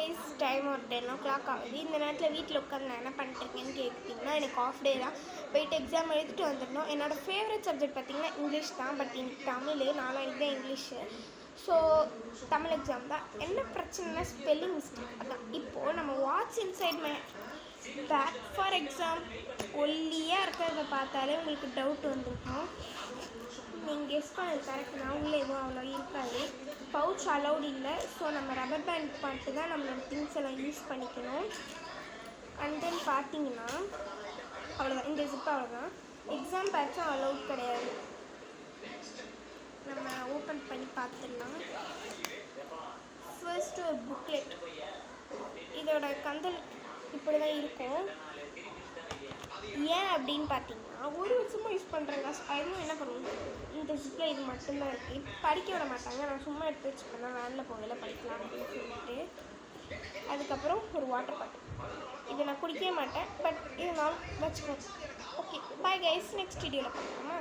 Guys, time ஒரு 10 o'clock ஆகுது. இந்த நேரத்தில் வீட்டில் உட்காந்து நான் என்ன பண்ணிட்டுருக்கேன்னு கேட்டிங்கன்னா, எனக்கு ஆஃப் டே தான். போயிட்டு எக்ஸாம் எழுதிட்டு வந்துடணும். என்னோடய ஃபேவரட் சப்ஜெக்ட் பார்த்திங்கன்னா இங்கிலீஷ் தான். பட் இன்னைக்கு தமிழ், நாளைக்கு தான் இங்கிலீஷு. ஸோ தமிழ் எக்ஸாம் தான். என்ன பிரச்சனைனா ஸ்பெல்லிங் மிஸ்டேக். அதான் இப்போது நம்ம watch inside my bag for exam ஒல்லியாக இருக்கிறத பார்த்தாலே உங்களுக்கு டவுட் வந்துருக்கும். நீங்கள் கெஸ் பண்ணது கரெக்ட் தான். உள்ளே எதுவும் அவ்வளோ இருக்காது. பவுச் அலௌட் இல்லை. ஸோ நம்ம ரப்பர் பேண்ட் பார்த்து தான் நம்மளோட திங்ஸ் எல்லாம் யூஸ் பண்ணிக்கணும். அண்ட் தென் பார்த்தீங்கன்னா அவ்வளோதான். இந்த ஜிப் அவ்வளோதான். எக்ஸாம் பேட்சும் அலௌட் கிடையாது. நம்ம ஓப்பன் பண்ணி பார்த்துடலாம். ஃபர்ஸ்ட்டு ஒரு புக்லெட். இதோட கந்தல் இப்படி தான் இருக்கும். ஏன் அப்படின்னு பார்த்தீங்கன்னா, ஒரு வருஷமாக யூஸ் பண்ணுறேங்க. அதுவும் என்ன பண்ணுவோம், இந்த ஜிப்பில் இது மட்டும்தான் இருக்குது. படிக்க விட மாட்டாங்க. நான் சும்மா எடுத்து வச்சுப்பேன், வேனில் போகல படிக்கலாம் அப்படின்னு சொல்லிட்டு. அதுக்கப்புறம் ஒரு வாட்டர் பாட்டில். இதை நான் குடிக்கவே மாட்டேன், பட் இது நான் வச்சுக்கோங்க. Okay, bye guys. நெக்ஸ்ட் வீடியோவில் பார்க்கலாமா?